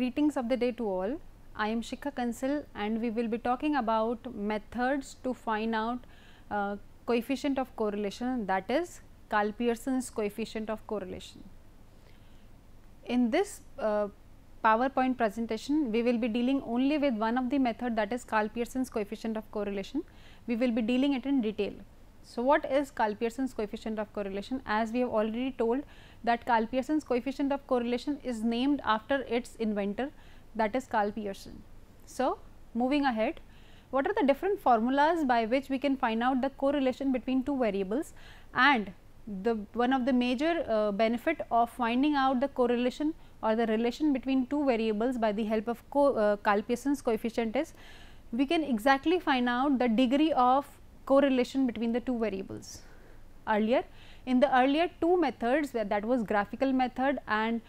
greetings of the day to all. I am Shikha Kansal and we will be talking about methods to find out coefficient of correlation, that is Karl-Pearson's coefficient of correlation. In this PowerPoint presentation, we will be dealing only with one of the method, that is Karl-Pearson's coefficient of correlation. We will be dealing it in detail. So, what is Karl-Pearson's coefficient of correlation? As we have already told that Karl-Pearson's coefficient of correlation is named after its inventor, that is Karl Pearson. So, moving ahead, what are the different formulas by which we can find out the correlation between two variables, and one of the major benefit of finding out the correlation or the relation between two variables by the help of Karl-Pearson's coefficient is we can exactly find out the degree of correlation between the two variables. In the earlier two methods, that was graphical method and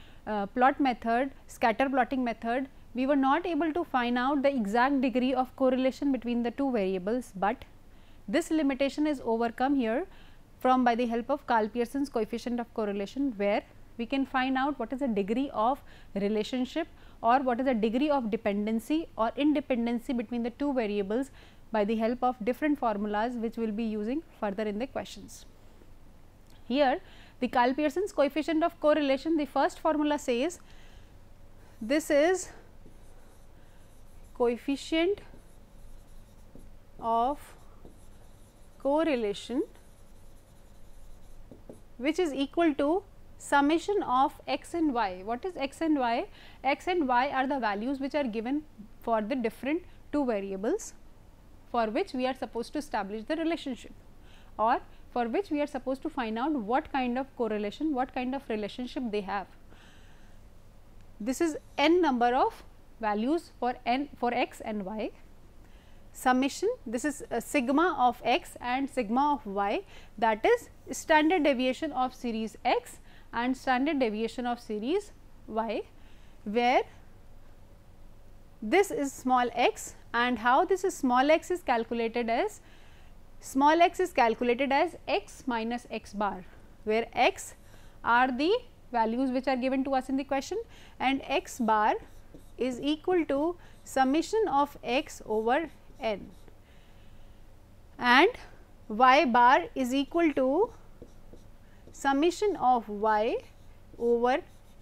plot method, scatter plotting method, we were not able to find out the exact degree of correlation between the two variables, but this limitation is overcome here by the help of Karl-Pearson's coefficient of correlation, where we can find out what is the degree of relationship or what is the degree of dependency or independency between the two variables by the help of different formulas which we will be using further in the questions. Here the Karl-Pearson's coefficient of correlation, the first formula says this is coefficient of correlation which is equal to summation of x and y. What is x and y? X and y are the values which are given for the different two variables for which we are supposed to establish the relationship, or for which we are supposed to find out what kind of correlation, what kind of relationship they have. This is n number of values for x and y. Summation, this is sigma of x and sigma of y, that is standard deviation of series x and standard deviation of series y, where this is small x, and how this is small x is calculated as x minus x bar, where x are the values which are given to us in the question and x bar is equal to summation of x over n, and y bar is equal to summation of y over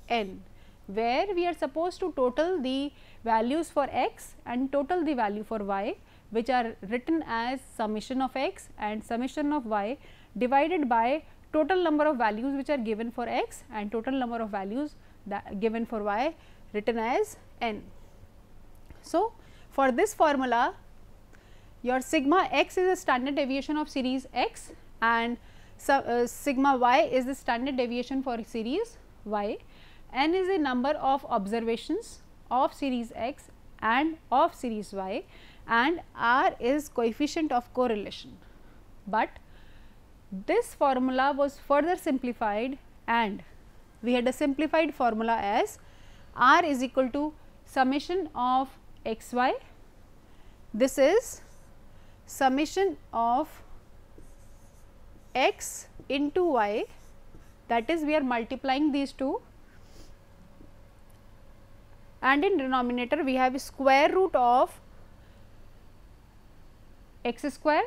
n, where we are supposed to total the values for x and total the value for y, which are written as summation of x and summation of y divided by total number of values which are given for x and total number of values given for y, written as n. So, for this formula, your sigma x is a standard deviation of series x and sigma y is the standard deviation for series y, n is a number of observations of series x and of series y, and r is coefficient of correlation. But this formula was further simplified and we had a simplified formula as r is equal to summation of x y, this is summation of x into y, that is we are multiplying these two, and in denominator we have square root of x square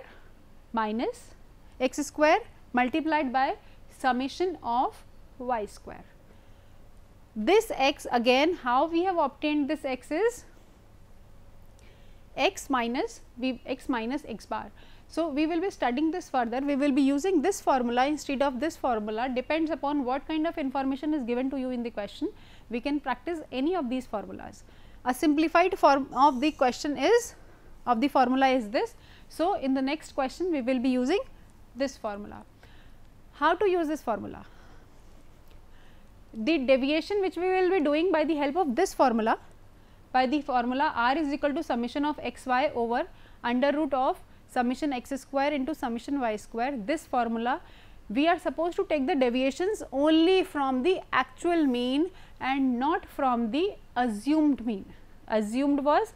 minus x square multiplied by summation of y square. This x, again how we have obtained this x is x minus x bar. So, we will be studying this further, we will be using this formula instead of this formula, depends upon what kind of information is given to you in the question. We can practice any of these formulas. A simplified form of the question is, of the formula is this. So, in the next question we will be using this formula. How to use this formula? The deviation which we will be doing by the help of this formula, by the formula r is equal to summation of x y over under root of summation x square into summation y square. This formula we are supposed to take the deviations only from the actual mean and not from the assumed mean. Assumed was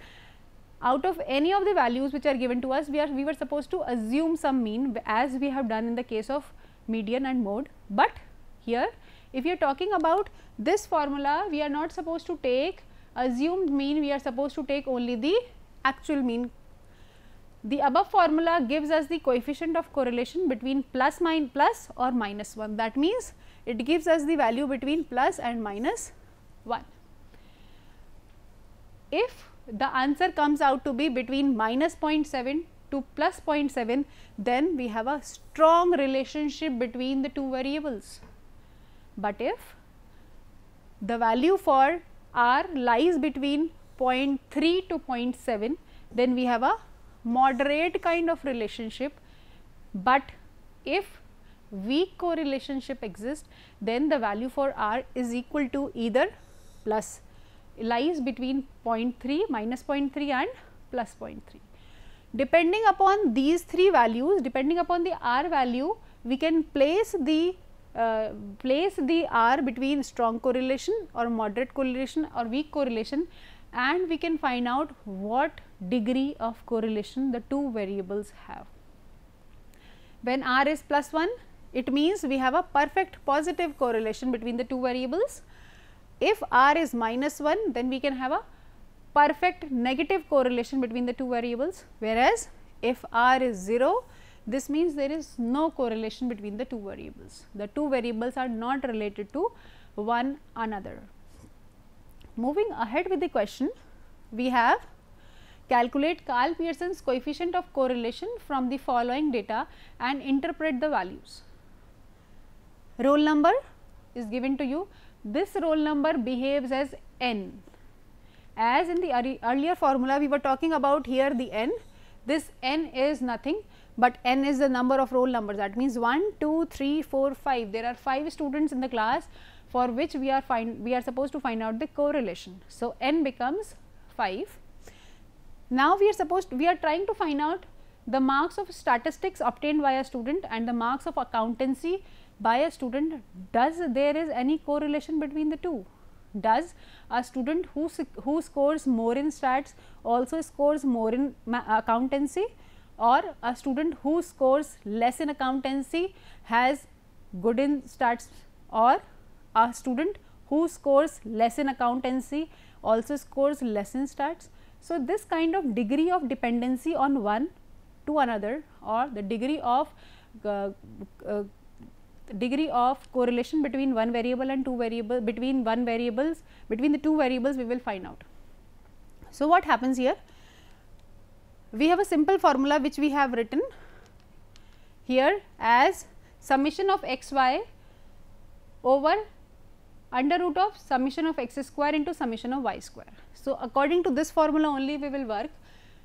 out of any of the values which are given to us, we were supposed to assume some mean, as we have done in the case of median and mode. But here if you are talking about this formula, we are not supposed to take Assumed mean, we are supposed to take only the actual mean. The above formula gives us the coefficient of correlation between plus or minus 1. That means, it gives us the value between plus and minus 1. If the answer comes out to be between minus 0.7 to plus 0.7, then we have a strong relationship between the two variables. But if the value for R lies between 0.3 to 0.7, then we have a moderate kind of relationship. But if weak correlationship exists, then the value for R is equal to either plus, lies between 0.3, minus 0.3 and plus 0.3. Depending upon these three values, depending upon the R value, we can place the R between strong correlation or moderate correlation or weak correlation, and we can find out what degree of correlation the two variables have. When R is plus 1, it means we have a perfect positive correlation between the two variables. If R is minus 1, then we can have a perfect negative correlation between the two variables, whereas if R is 0, this means there is no correlation between the two variables. The two variables are not related to one another. Moving ahead with the question, we have calculate Karl Pearson's coefficient of correlation from the following data and interpret the values. Roll number is given to you. This roll number behaves as n. As in the earlier formula we were talking about here the n, this n is nothing but n is the number of roll numbers. That means 1, 2, 3, 4, 5. There are 5 students in the class for which we are supposed to find out the correlation. So, n becomes 5. Now, we are trying to find out the marks of statistics obtained by a student and the marks of accountancy by a student. Does there is any correlation between the two? Does a student who scores more in stats also scores more in accountancy, or a student who scores less in accountancy has good in stats, or a student who scores less in accountancy also scores less in stats? So, this kind of degree of dependency on one to another, or the degree of correlation between one variable and two variables, between the two variables, we will find out. So, what happens here? We have a simple formula which we have written here as summation of x y over under root of summation of x square into summation of y square. So, according to this formula only we will work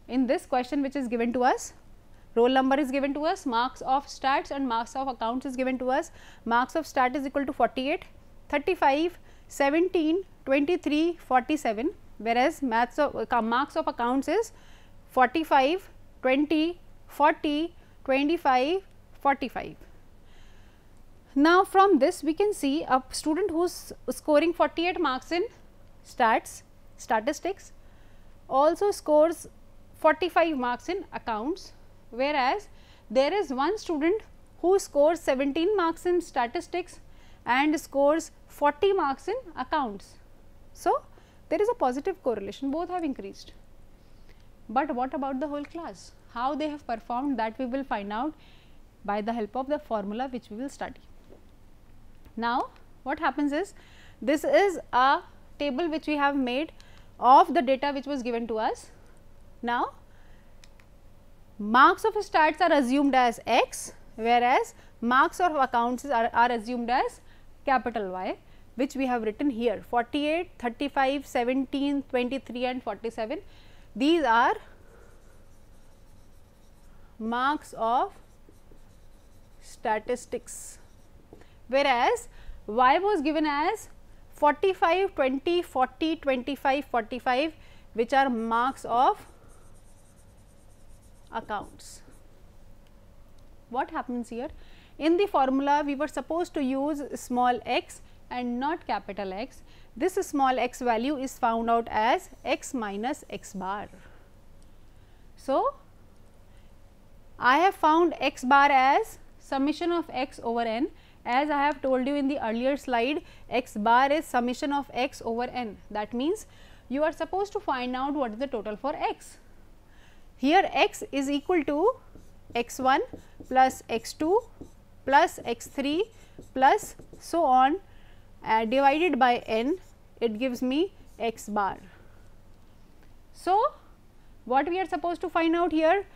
in this question which is given to us. Roll number is given to us, marks of stats and marks of accounts is given to us. Marks of stat is equal to 48, 35, 17, 23, 47, whereas marks of accounts is 45, 20, 40, 25, 45. Now, from this we can see a student who is scoring 48 marks in statistics also scores 45 marks in accounts, whereas there is one student who scores 17 marks in statistics and scores 40 marks in accounts. So, there is a positive correlation, both have increased. But what about the whole class? How they have performed, that we will find out by the help of the formula which we will study. Now, what happens is, this is a table which we have made of the data which was given to us. Now, marks of stats are assumed as x, whereas marks of accounts are assumed as capital Y, which we have written here 48, 35, 17, 23 and 47. These are marks of statistics, whereas Y was given as 45, 20, 40, 25, 45, which are marks of accounts. What happens here? In the formula, we were supposed to use small x and not capital X. This small x value is found out as x minus x bar. So, I have found x bar as summation of x over n. As I have told you in the earlier slide, x bar is summation of x over n. That means, you are supposed to find out what is the total for x. Here x is equal to x1 plus x2 plus x3 plus so on divided by n, it gives me x bar. So, what we are supposed to find out here?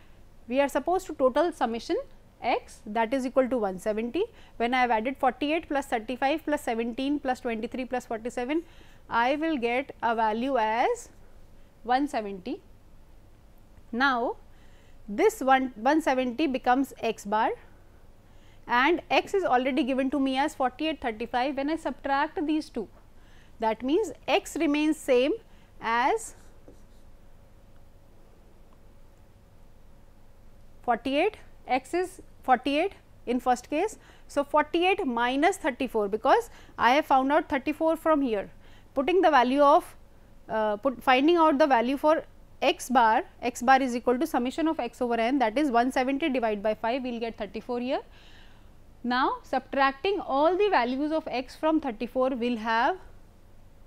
We are supposed to total summation x, that is equal to 170. When I have added 48 plus 35 plus 17 plus 23 plus 47, I will get a value as 170. Now, this 170 becomes x bar, and x is already given to me as 48, 35. When I subtract these two, that means x remains same as 48, x is 48 in first case. So, 48 minus 34, because I have found out 34 from here, putting the value of finding out the value for x bar is equal to summation of x over n, that is 170 divided by 5, we will get 34 here. Now, subtracting all the values of x from 34 will have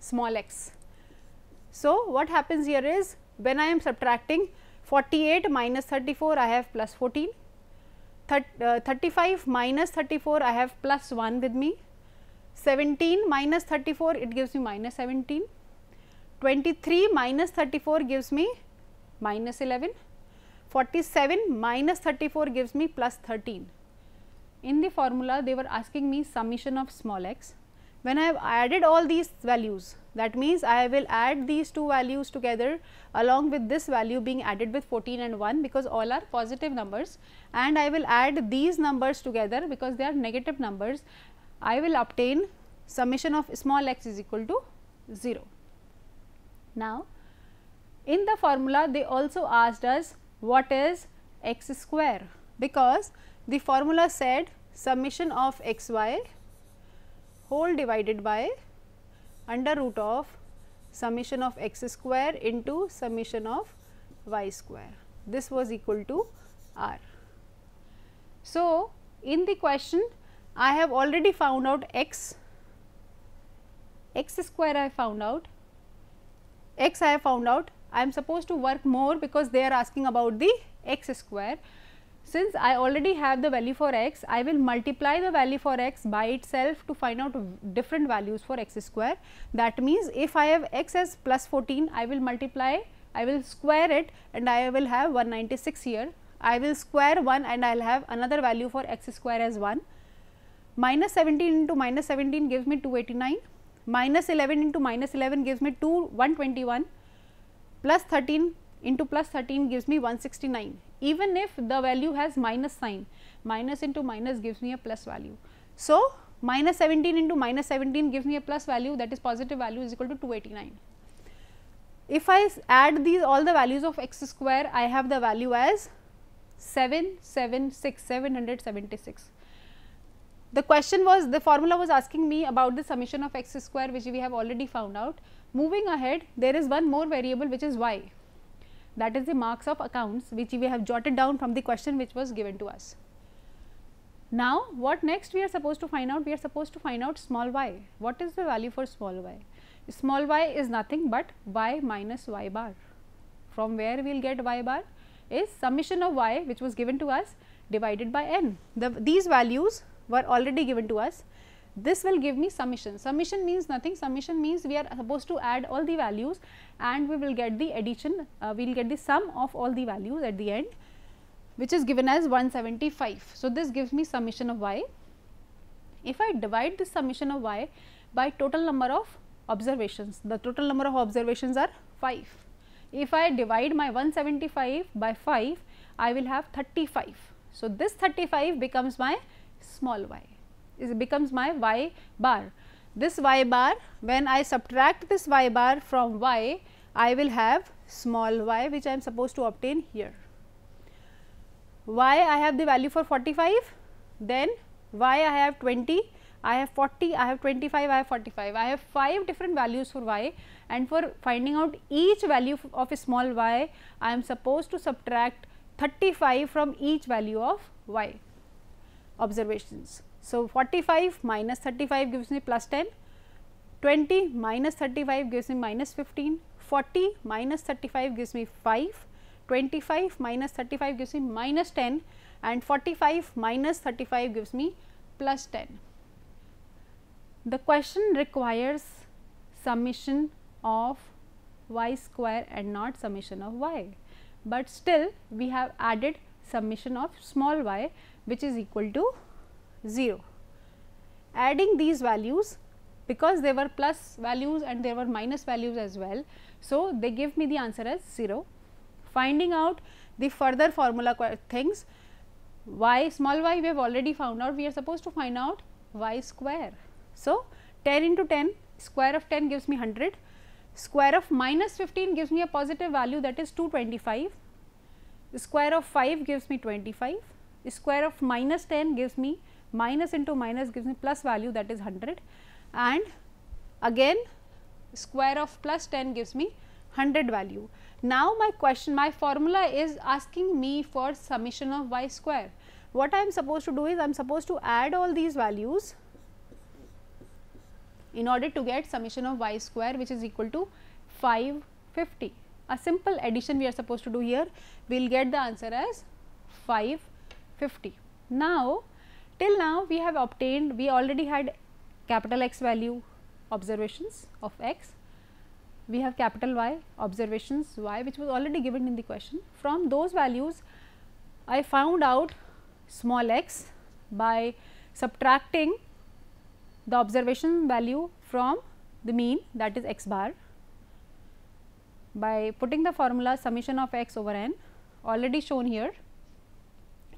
small x. So, what happens here is, when I am subtracting 48 minus 34, I have plus 14, 35 minus 34, I have plus 1 with me, 17 minus 34, it gives me minus 17, 23 minus 34 gives me minus 11, 47 minus 34 gives me plus 13. In the formula, they were asking me summation of small x. When I have added all these values, that means I will add these two values together along with this value being added with 14 and 1, because all are positive numbers, and I will add these numbers together because they are negative numbers. I will obtain summation of small x is equal to 0. Now, in the formula they also asked us what is x square, because the formula said summation of x y whole divided by under root of summation of x square into summation of y square. This was equal to r. So, in the question I have already found out x square, I found out x, I have found out. I am supposed to work more because they are asking about the x square. Since I already have the value for x, I will multiply the value for x by itself to find out different values for x square. That means, if I have x as plus 14, I will multiply, I will square it, and I will have 196 here. I will square 1 and I will have another value for x square as 1. Minus 17 into minus 17 gives me 289, minus 11 into minus 11 gives me 121, plus 13 into plus 13 gives me 169. Even if the value has minus sign, minus into minus gives me a plus value. So, minus 17 into minus 17 gives me a plus value, that is positive value, is equal to 289. If I add these all the values of x square, I have the value as 776. The question was, the formula was asking me about the summation of x square, which we have already found out. Moving ahead, there is one more variable which is y, that is the marks of accounts, which we have jotted down from the question which was given to us. Now, what next we are supposed to find out? We are supposed to find out small y. What is the value for small y? Small y is nothing but y minus y bar. From where we will get y bar? Is summation of y, which was given to us, divided by n. These values were already given to us. This will give me summation. Summation means nothing. Summation means we are supposed to add all the values and we will get the addition, we will get the sum of all the values at the end, which is given as 175. So, this gives me summation of y. If I divide this summation of y by total number of observations, the total number of observations are 5. If I divide my 175 by 5, I will have 35. So, this 35 becomes my small y. It becomes my y bar. This y bar, when I subtract this y bar from y, I will have small y, which I am supposed to obtain here. Y I have the value for 45, then y I have 20, I have 40, I have 25, I have 45. I have 5 different values for y, and for finding out each value of a small y, I am supposed to subtract 35 from each value of y observations. So, 45 minus 35 gives me plus 10, 20 minus 35 gives me minus 15, 40 minus 35 gives me 5, 25 minus 35 gives me minus 10, and 45 minus 35 gives me plus 10. The question requires summation of y square and not summation of y, but still we have added summation of small y, which is equal to 0. Adding these values, because they were plus values and there were minus values as well, so they give me the answer as 0. Finding out the further formula things, y small y we have already found out, we are supposed to find out y square. So, 10 into 10, square of 10 gives me 100, square of minus 15 gives me a positive value, that is 225, square of 5 gives me 25, square of minus 10 gives me minus into minus gives me plus value, that is 100, and again square of plus 10 gives me 100 value. Now, my formula is asking me for summation of y square. What I am supposed to do is I am supposed to add all these values in order to get summation of y square, which is equal to 550. A simple addition we are supposed to do here, we will get the answer as 550. Now, till now we have obtained, we already had capital X value observations of x, we have capital Y observations y, which was already given in the question. From those values I found out small x by subtracting the observation value from the mean, that is x bar, by putting the formula summation of x over n already shown here.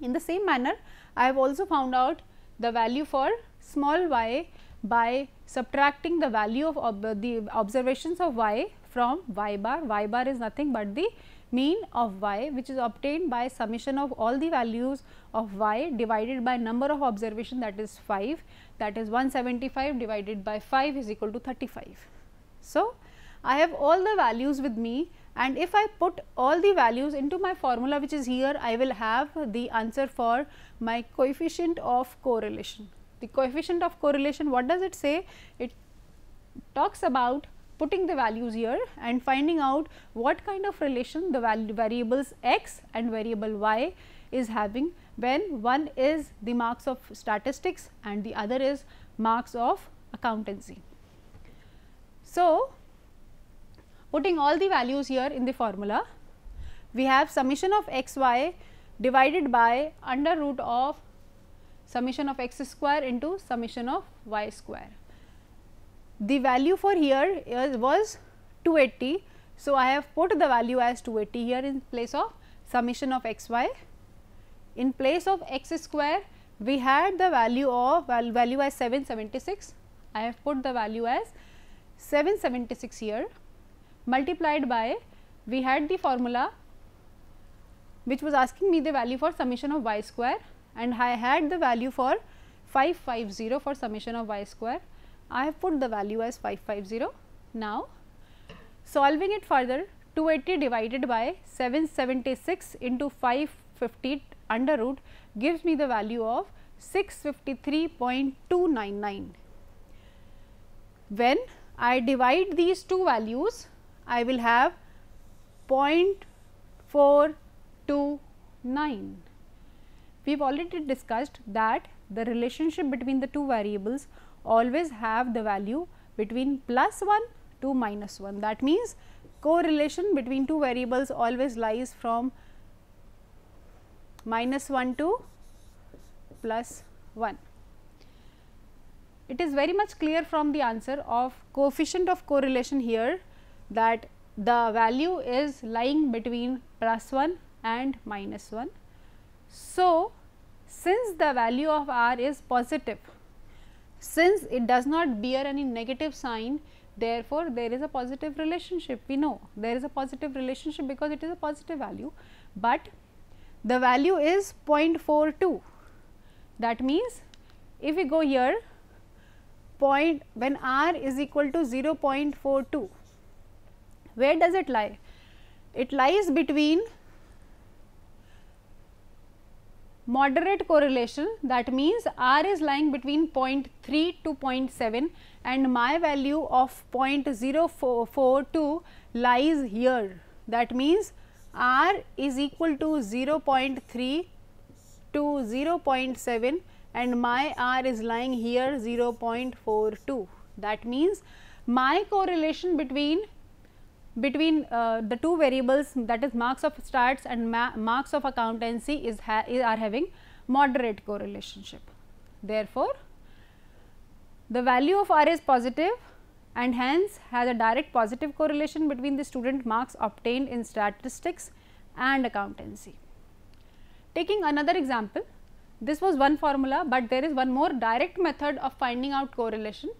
In the same manner, I have also found out the value for small y by subtracting the value of the observations of y from y bar. Y bar is nothing but the mean of y, which is obtained by summation of all the values of y divided by number of observation, that is 5, that is 175 divided by 5 is equal to 35. So, I have all the values with me, and if I put all the values into my formula which is here, I will have the answer for my coefficient of correlation. The coefficient of correlation, what does it say? It talks about putting the values here and finding out what kind of relation the variables x and variable y is having when one is the marks of statistics and the other is marks of accountancy. So, putting all the values here in the formula, we have summation of x y divided by under root of summation of x square into summation of y square. The value for here was 280. So, I have put the value as 280 here in place of summation of x y. In place of x square, we had the value of value as 776. I have put the value as 776 here, multiplied by, we had the formula which was asking me the value for summation of y square, and I had the value for 550 for summation of y square. I have put the value as 550. Now, solving it further, 280 divided by 776 into 550 under root gives me the value of 653.299. When I divide these two values, I will have 0.429. We have already discussed that the relationship between the two variables always have the value between plus 1 to minus 1. That means, correlation between two variables always lies from minus 1 to plus 1. It is very much clear from the answer of coefficient of correlation here that the value is lying between plus 1 and minus 1. So, since the value of r is positive, since it does not bear any negative sign, therefore, there is a positive relationship. We know there is a positive relationship because it is a positive value, but the value is 0.42. That means, if we go here, when r is equal to 0.42, where does it lie? It lies between moderate correlation, that means r is lying between 0.3 to 0.7 and my value of 0.042 lies here. That means R is equal to 0.3 to 0.7 and my R is lying here 0.42. That means my correlation between the two variables, that is marks of stats and marks of accountancy, are having moderate correlationship. Therefore, the value of R is positive and hence has a direct positive correlation between the student marks obtained in statistics and accountancy. Taking another example, this was one formula, but there is one more direct method of finding out correlation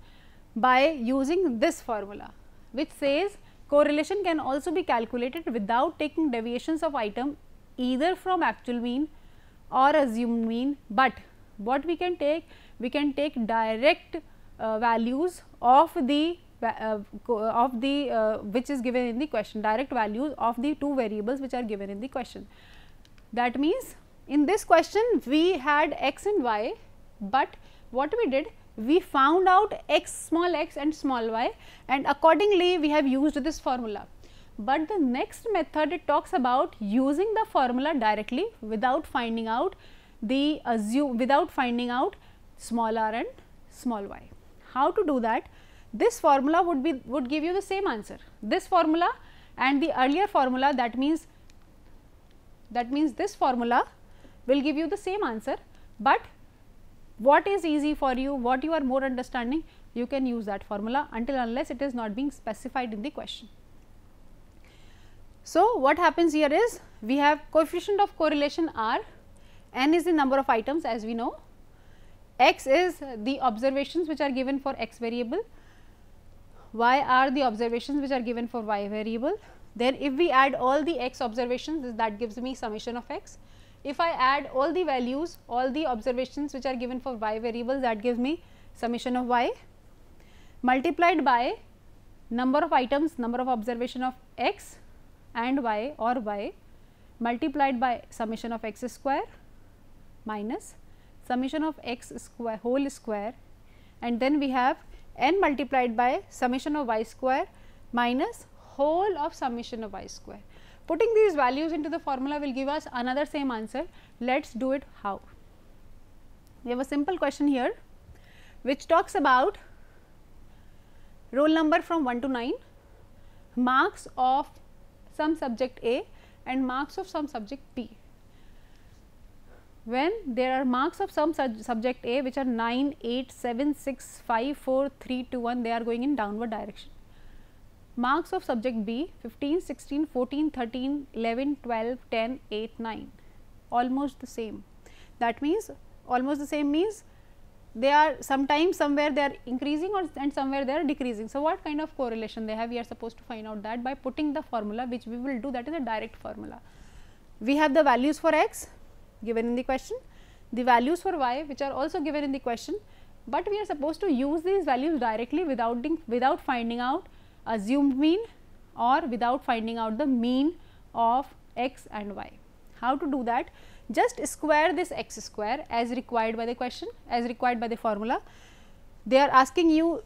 by using this formula, which says correlation can also be calculated without taking deviations of item either from actual mean or assumed mean, but what we can take direct values of the which is given in the question, direct values of the two variables which are given in the question. That means, in this question we had x and y, but what we did, we found out x, small x and small y, and accordingly we have used this formula. But the next method, it talks about using the formula directly without finding out small r and small y. How to do that? This formula would give you the same answer. This formula and the earlier formula, that means this formula will give you the same answer, but what is easy for you, what you are more understanding, you can use that formula until unless it is not being specified in the question. So, what happens here is, we have coefficient of correlation R, n is the number of items as we know, x is the observations which are given for x variable, y are the observations which are given for y variable. Then if we add all the x observations, that gives me summation of x. If I add all the values, all the observations which are given for y variables, that gives me summation of y, multiplied by number of items, number of observation of x and y, or y, multiplied by summation of x square minus summation of x square whole square, and then we have n multiplied by summation of y square minus whole of summation of y square. Putting these values into the formula will give us another same answer. Let us do it how. We have a simple question here which talks about roll number from 1 to 9, marks of some subject A and marks of some subject B. When there are marks of some subject A which are 9, 8, 7, 6, 5, 4, 3, 2, 1, they are going in downward direction. Marks of subject B 15, 16, 14, 13, 11, 12, 10, 8, 9, almost the same. That means, almost the same means they are sometimes somewhere they are increasing and somewhere they are decreasing. So, what kind of correlation they have, we are supposed to find out that by putting the formula which we will do, that is a direct formula. We have the values for x given in the question, the values for y which are also given in the question, but we are supposed to use these values directly without finding out assumed mean or without finding out the mean of x and y. How to do that? Just square this x square as required by the question, as required by the formula. They are asking you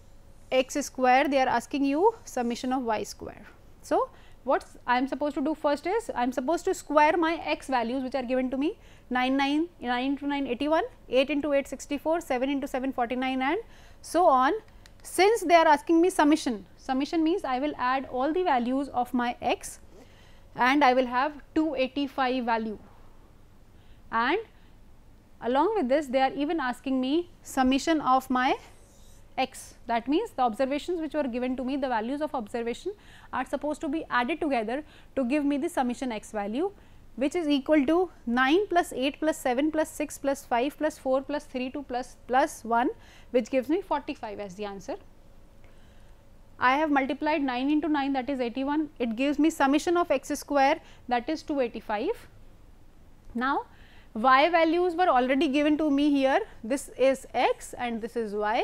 x square, they are asking you summation of y square. So, what I am supposed to do first is, I am supposed to square my x values which are given to me, 9 into 9 81, 8 into 8 64, 7 into 7 49 and so on. Since they are asking me summation, summation means I will add all the values of my x and I will have 285 value, and along with this they are even asking me summation of my x. That means, the observations which were given to me, the values of observation are supposed to be added together to give me the summation x value, which is equal to 9 plus 8 plus 7 plus 6 plus 5 plus 4 plus 3 2 plus 1, which gives me 45 as the answer. I have multiplied 9 into 9, that is 81, it gives me summation of x square, that is 285. Now, y values were already given to me here, this is x and this is y.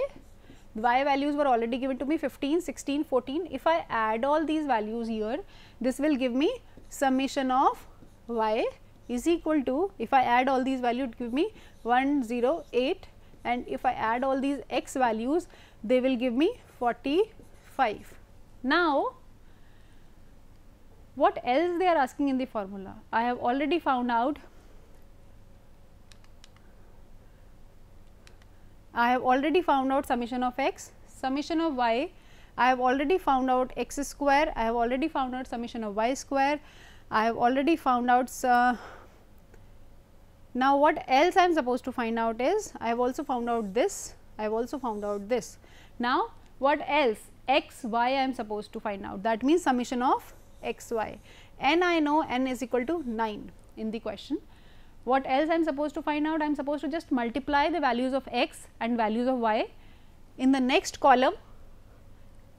Y values were already given to me 15, 16, 14. If I add all these values here, this will give me summation of y is equal to, if I add all these values, it give me 108, and if I add all these x values, they will give me 45. Now, What else they are asking in the formula? I have already found out. Summation of x, summation of y. I have already found out x square. I have already found out summation of y square. I have already found out. Now, what else I am supposed to find out is, I have also found out this. I have also found out this. Now, what else? X, y I am supposed to find out. That means summation of x, y. N I know, n is equal to 9 in the question. What else I am supposed to find out? I am supposed to just multiply the values of x and values of y in the next column.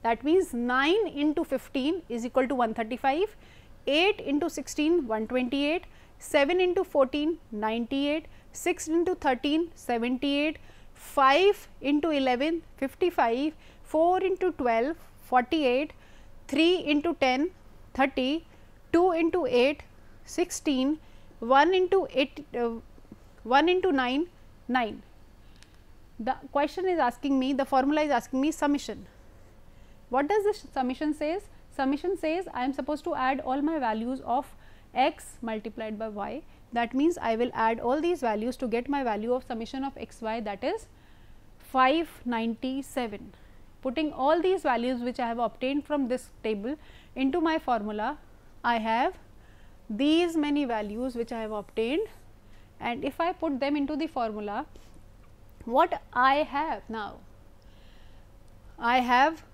That means 9 into 15 is equal to 135, 8 into 16 128, 7 into 14 98, 6 into 13 78, 5 into 11 55, 4 into 12 48, 3 into 10 30, 2 into 8 16, 1 into 9 9. The question is asking me, the formula is asking me summation. What does this summation says? Summation says I am supposed to add all my values of x multiplied by y. That means I will add all these values to get my value of summation of x y, that is 597. Putting all these values which I have obtained from this table into my formula, I have these many values which I have obtained, and if I put them into the formula, what I have now? I have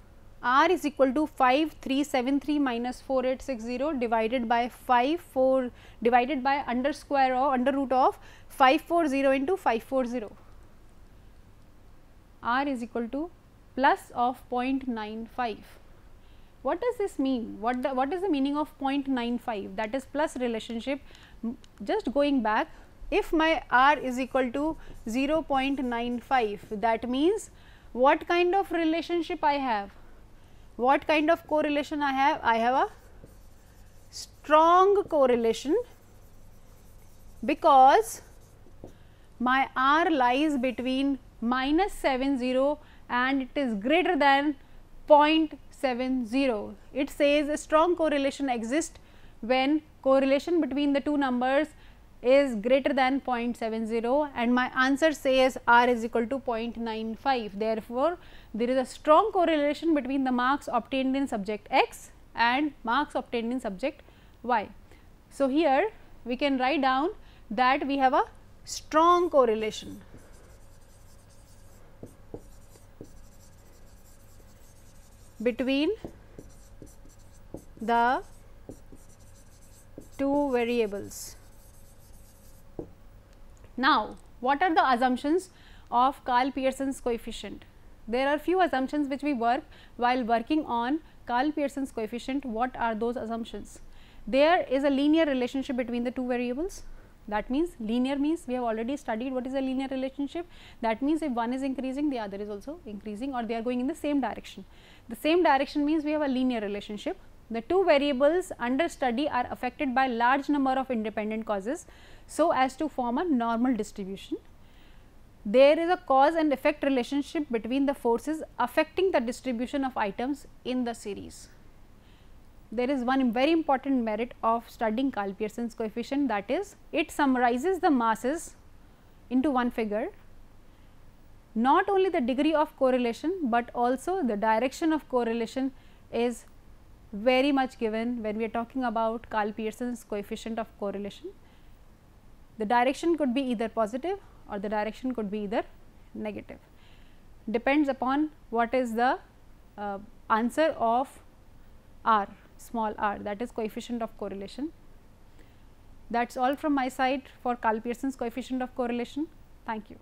r is equal to 5373 minus 4860 divided by divided by under root of 540 into 540. R is equal to plus of 0.95. What does this mean? What is the meaning of 0.95? That is plus relationship. Just going back, if my r is equal to 0.95, that means what kind of relationship I have? What kind of correlation I have? I have a strong correlation, because my r lies between minus 70 and it is greater than 0.70. It says a strong correlation exists when correlation between the two numbers is greater than 0.70, and my answer says r is equal to 0.95. Therefore, there is a strong correlation between the marks obtained in subject x and marks obtained in subject y. So, here we can write down that we have a strong correlation between the two variables. Now, what are the assumptions of Karl Pearson's coefficient? There are few assumptions which we work while working on Karl Pearson's coefficient. What are those assumptions? There is a linear relationship between the two variables. That means, linear means we have already studied what is a linear relationship. That means, if one is increasing, the other is also increasing, or they are going in the same direction. The same direction means we have a linear relationship. The two variables under study are affected by large number of independent causes, so as to form a normal distribution. There is a cause and effect relationship between the forces affecting the distribution of items in the series. There is one very important merit of studying Karl Pearson's coefficient, that is, it summarizes the masses into one figure. Not only the degree of correlation, but also the direction of correlation is very much given when we are talking about Karl Pearson's coefficient of correlation. The direction could be either positive or the direction could be either negative. Depends upon what is the answer of r, small r, that is coefficient of correlation. That is all from my side for Karl Pearson's coefficient of correlation. Thank you.